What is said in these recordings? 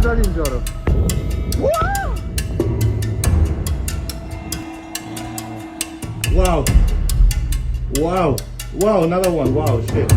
da l'ingioro. Wow. Wow. Wow, another one. Wow, shit.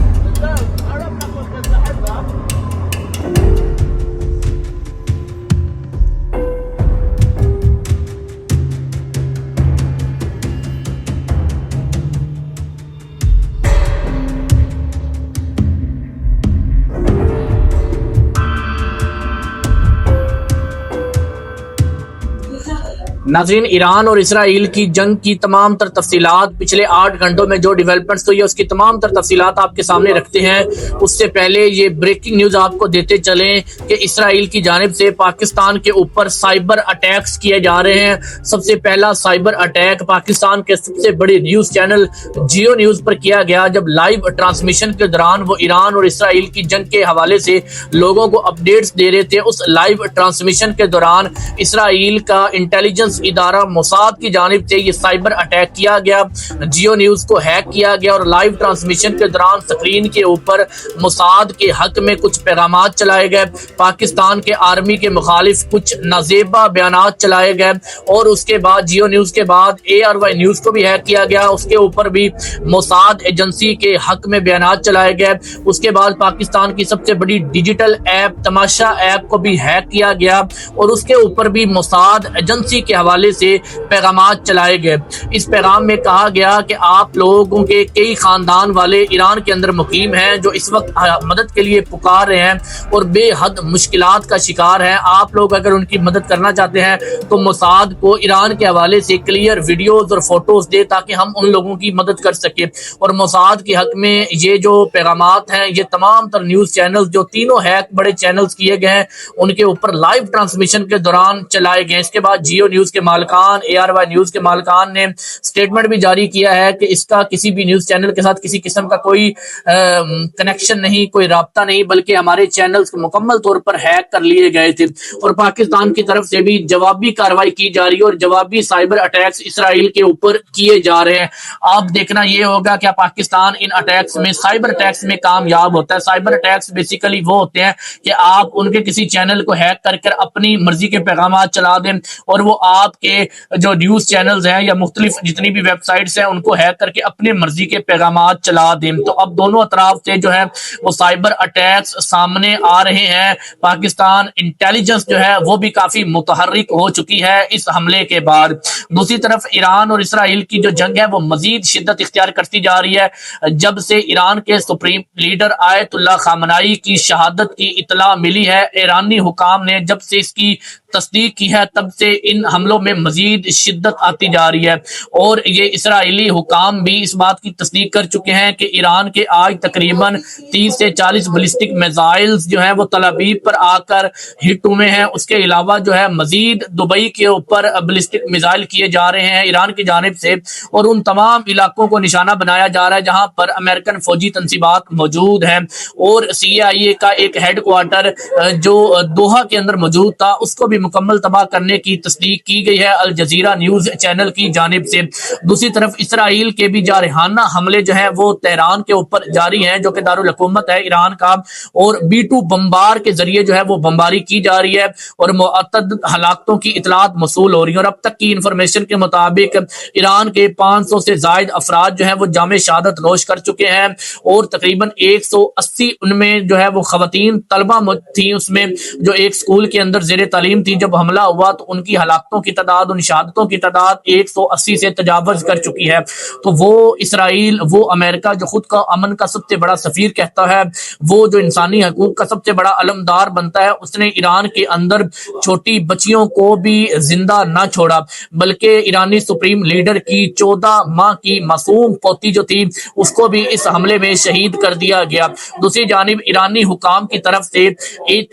नाज़रीन, Iran और Israel की जंग की तमाम तर तफसीलात पिछले 8 घंटों में जो डेवलपमेंट्स हुई है उसकी तमाम तर तफसीलात आपके सामने रखते हैं। उससे पहले ये ब्रेकिंग न्यूज़ आपको देते चलें कि इसराइल की जानिब से पाकिस्तान के ऊपर साइबर अटैक्स किए जा रहे हैं। सबसे पहला साइबर अटैक पाकिस्तान के सबसे बड़े न्यूज़ चैनल जियो न्यूज़ पर किया गया, जब लाइव ट्रांसमिशन के दौरान वो ईरान और इसराइल की जंग के हवाले से लोगों को अपडेट्स दे रहे थे। उस लाइव ट्रांसमिशन के दौरान इसराइल का इंटेलिजेंस इदारा मोसाद की जानिब से ये साइबर अटैक किया गया, जियो न्यूज़ को हैक किया गया और लाइव ट्रांसमिशन के दौरान स्क्रीन के ऊपर मोसाद के हक में कुछ पैगामात चलाए गए, पाकिस्तान के आर्मी के मुखालिफ कुछ नाजेबा बयानात चलाए गए और उसके बाद जियो न्यूज़ के बाद ARY न्यूज़ को भी हैक किया गया, उसके ऊपर भी मोसाद एजेंसी के हक में बयानात चलाए गए। उसके बाद पाकिस्तान की सबसे बड़ी डिजिटल ऐप तमाशा ऐप को भी हैक किया गया और उसके ऊपर भी मोसाद एजेंसी के हवाले से पैगामात चलाए गए। इस पैगाम में कहा गया कि आप लोगों के कई खानदान वाले ईरान के अंदर मुकीम हैं जो इस वक्त मदद के लिए पुकार रहे हैं और बेहद मुश्किलात का शिकार हैं। आप लोग अगर उनकी मदद करना चाहते हैं तो मोसाद को ईरान के हवाले से क्लियर वीडियोस और फोटोज दे ताकि हम उन लोगों की मदद कर सके। और मोसाद के हक में ये जो पैगामात हैं ये तमाम तर न्यूज़ चैनल्स जो तीनों हैक बड़े चैनल्स किए गए हैं उनके ऊपर लाइव ट्रांसमिशन के दौरान चलाए गए। इसके बाद जियो न्यूज़ के मालिकान ARY न्यूज़ के मालिकान ने स्टेटमेंट भी जारी किया है कि इसका किसी भी न्यूज़ चैनल के साथ किसी किस्म का कोई कनेक्शन नहीं, कोई राब्ता नहीं, बल्कि हमारे चैनल्स मुकम्मल तौर पर हैक कर लिए गए थे। और पाकिस्तान की तरफ से भी जवाबी कार्रवाई की जा रही है और जवाबी साइबर अटैक्स इसराइल के ऊपर किए जा रहे हैं। आप देखना ये होगा क्या पाकिस्तान इन अटैक्स में साइबर अटैक्स में कामयाब होता है। साइबर अटैक्स बेसिकली वो होते हैं कि आप उनके किसी चैनल को हैक कर अपनी मर्जी के पैगामात चला दें और वो आपके जो न्यूज़ चैनल्स हैं या मुख्तलिफ जितनी भी वेबसाइट्स हैं उनको हैक करके अपने मर्जी के पैगामात चला दें। तो अब दोनों अतराफ से जो है वो साइबर अटैक्स सामने आ रहे हैं। पाकिस्तान इंटेलिजेंस जो है वो भी काफी मुतहर्रिक हो चुकी है इस हमले के बाद। दूसरी तरफ ईरान और इसराइल की जो जंग है वो मजीद शिद्दत इख्तियार करती जा रही है। जब से ईरान के सुप्रीम लीडर आयतुल्लाह खामनाई की शहादत की इतला मिली है, ईरानी हुकाम ने जब से इसकी तस्दीक की है तब से इन हमलों में मजीद शिद्दत आती जा रही है। और ये इसराइली हुकाम भी इस बात की तस्दीक कर चुके हैं कि ईरान के आज तकरीबन 30 से 40 बैलिस्टिक मिसाइल्स जो हैं वो तल अवीव पर आकर हिट हुए हैं। उसके अलावा जो है मजीद दुबई के ऊपर बैलिस्टिक मिसाइल किए जा रहे हैं ईरान की जानिब से और उन तमाम इलाकों को निशाना बनाया जा रहा है जहां पर अमेरिकन फौजी तंसीबात मौजूद हैं। और CIA का एक हेड क्वार्टर जो दोहा के अंदर मौजूद था उसको भी मुकम्मल तबाह करने की तस्दीक की गई है अल जजीरा न्यूज़ चैनल की जानिब से। दूसरी तरफ इसराइल के भी जारहाना हमले जो हैं वो तेहरान के ऊपर जारी हैं जो कि दारुल हुकूमत है ईरान का, और B2 बम्बार के जरिए जो है वो बमबारी की जा रही है और मुअत्तद हलाकतों की इतलात मौसूल हो रही है। और अब तक की इंफॉर्मेशन के मुताबिक ईरान के 500 से जायद अफराद जो है वो जामे शहादत नोश कर चुके हैं और तकरीबन 180 उनमें जो है वो खवातीन तलबा थी। उसमें जो एक स्कूल के अंदर जेर तालीम थी, जब हमला हुआ तो उनकी हलाकतों की तादाद, उन शहादतों की तादाद 180 से तजावज कर चुकी है। तो वो इसराइल, वो अमेरिका जो खुद का अमन का सबसे बड़ा सफीर कहता है, वो जो इंसानी हकूक का सबसे बड़ा अलमदार बनता है, उसने ईरान के अंदर छोटी बच्चियों को भी जिंदा ना छोड़ा बल्कि ईरानी सुप्रीम लीडर की 14 माह की मासूम पोती जो थी उसको भी इस हमले में शहीद कर दिया गया। दूसरी जानिब ईरानी हुकाम की तरफ से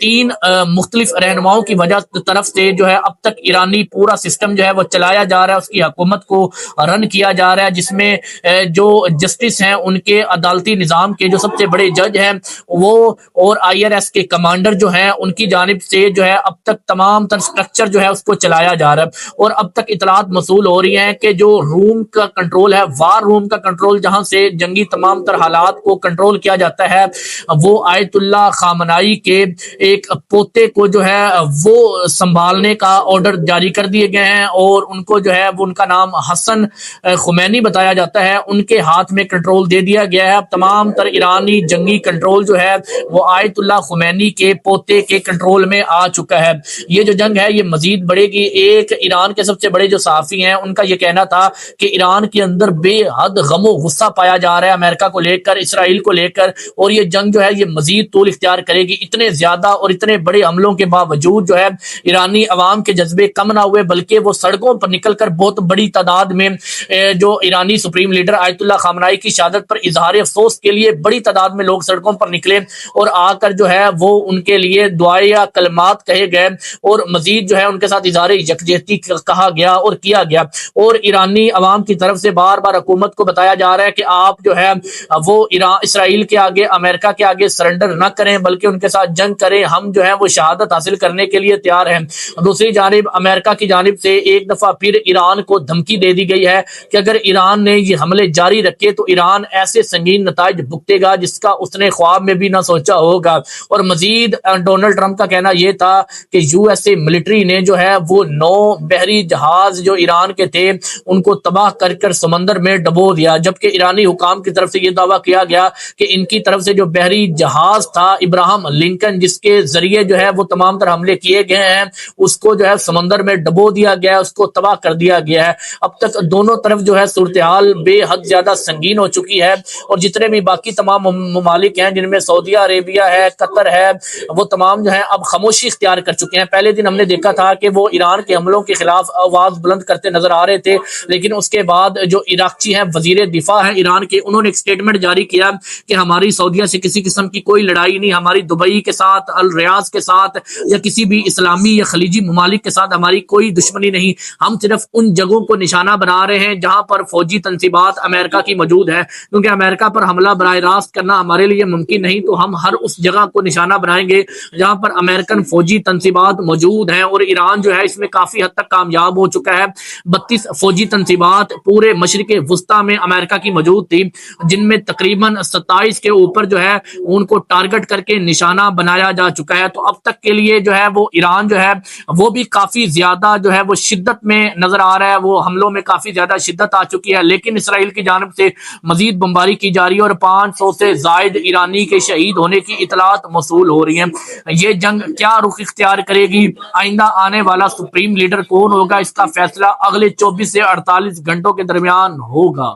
3 मुख्तलिफ रहनुमाओं की वजह طرف سے جو ہے اب تک ایرانی پورا سسٹم جو ہے وہ چلایا جا رہا ہے، اس کی حکومت کو رن کیا جا رہا ہے، جس میں جو جسٹس ہیں ان کے عدالتی نظام کے جو سب سے بڑے جج ہیں وہ اور IRS کے کمانڈر جو ہیں ان کی جانب سے جو ہے اب تک تمام تر سٹرکچر جو ہے اس کو چلایا جا رہا ہے۔ اور اب تک اطلاعات موصول ہو رہی ہیں کہ جو روم کا کنٹرول ہے، وار روم کا کنٹرول، جہاں سے جنگی تمام تر حالات کو کنٹرول کیا جاتا ہے، وہ آیت اللہ خامنائی کے ایک پوتے کو جو ہے وہ سنبھالنے کا آرڈر جاری کر دیے گئے ہیں، اور ان کو جو ہے وہ ان کا نام حسن خمینی بتایا جاتا ہے، ان کے ہاتھ میں کنٹرول دے دیا گیا ہے۔ اب تمام تر ایرانی جنگی کنٹرول جو ہے وہ آیت اللہ خمینی کے پوتے کے کنٹرول میں آ چکا ہے۔ یہ جو جنگ ہے یہ مزید بڑھے گی۔ ایک ایران کے سب سے بڑے جو صحافی ہیں ان کا یہ کہنا تھا کہ ایران کے اندر بے حد غم و غصہ پایا جا رہا ہے امریکہ کو لے کر، اسرائیل کو لے کر، اور یہ جنگ جو ہے یہ مزید طول اختیار کرے گی۔ اتنے زیادہ اور اتنے بڑے حملوں کے باوجود جو ہے ایرانی عوام کے جذبے کم نہ ہوئے، بلکہ وہ سڑکوں پر نکل کر بہت بڑی تعداد میں جو ایرانی سپریم لیڈر آیت اللہ خامنائی کی شہادت پر اظہار افسوس کے لیے بڑی تعداد میں لوگ سڑکوں پر نکلے اور آ کر جو ہے وہ ان کے لیے دعائیں یا کلمات کہے گئے، اور مزید جو ہے ان کے ساتھ اظہار یکجہتی کہا گیا اور کیا گیا۔ اور ایرانی عوام کی طرف سے بار بار حکومت کو بتایا جا رہا ہے کہ آپ جو ہے وہ اسرائیل کے آگے، امریکہ کے آگے سرنڈر نہ کریں، بلکہ ان کے ساتھ جنگ کریں، ہم جو ہے وہ شہادت حاصل کرنے کے لیے تیار ہیں۔ دوسری جانب امریکہ کی جانب سے ایک دفعہ پھر ایران کو دھمکی دے دی گئی ہے کہ اگر ایران نے یہ حملے جاری رکھے تو ایران ایسے سنگین نتائج بھگتے گا جس کا اس نے خواب میں بھی نہ سوچا ہوگا۔ اور مزید ڈونلڈ ٹرمپ کا کہنا یہ تھا کہ USA ملٹری نے جو ہے وہ 9 بحری جہاز جو ایران کے تھے ان کو تباہ کر کر سمندر میں ڈبو دیا، جبکہ ایرانی حکام کی طرف سے یہ دعویٰ کیا گیا کہ ان کی طرف سے جو بحری جہاز تھا ابراہم لنکن، جس کے ذریعے جو ہے وہ تمام تر حملے کیے گئے ہیں، اس کو جو ہے سمندر میں ڈبو دیا گیا ہے، اس کو تباہ کر دیا گیا ہے۔ اب تک دونوں طرف جو ہے صورتحال بے حد زیادہ سنگین ہو چکی ہے، اور جتنے بھی باقی تمام ممالک ہیں جن میں سعودیہ عربیہ ہے، قطر ہے، وہ تمام جو ہے اب خاموشی اختیار کر چکے ہیں۔ پہلے دن ہم نے دیکھا تھا کہ وہ ایران کے حملوں کے خلاف آواز بلند کرتے نظر آ رہے تھے، لیکن اس کے بعد جو عراقچی ہیں، وزیر دفاع ہیں ایران کے، انہوں نے ایک سٹیٹمنٹ جاری کیا کہ ہماری سعودیہ سے کسی قسم کی کوئی لڑائی نہیں، ہماری دبئی کے ساتھ، الریاض کے ساتھ یا کسی بھی اسلامی یا خلیجی ممالک کے ساتھ ہماری کوئی دشمنی نہیں، ہم صرف ان جگہوں کو نشانہ بنا رہے ہیں جہاں پر فوجی تنصیبات امریکہ کی موجود ہے، کیونکہ امریکہ پر حملہ براہ راست کرنا ہمارے لیے ممکن نہیں، تو ہم ہر اس جگہ کو نشانہ بنائیں گے جہاں پر امریکن فوجی تنصیبات موجود ہیں۔ اور ایران جو ہے اس میں کافی حد تک کامیاب ہو چکا ہے۔ 32 فوجی تنصیبات پورے مشرق وسطی میں امریکہ کی موجود تھی، جن میں تقریباً 27 کے اوپر جو ہے ان کو ٹارگٹ کر کے نشانہ بنایا جا چکا ہے۔ تو اب تک کے لیے جو ہے وہ ایران جو ہے وہ بھی کافی زیادہ جو ہے وہ شدت میں نظر آ رہا ہے، وہ حملوں میں کافی زیادہ شدت آ چکی ہے، لیکن اسرائیل کی جانب سے مزید بمباری کی جا رہی ہے اور 500 سے زائد ایرانی کے شہید ہونے کی اطلاعات موصول ہو رہی ہیں۔ یہ جنگ کیا رخ اختیار کرے گی، آئندہ آنے والا سپریم لیڈر کون ہوگا، اس کا فیصلہ اگلے 24 سے 48 گھنٹوں کے درمیان ہوگا۔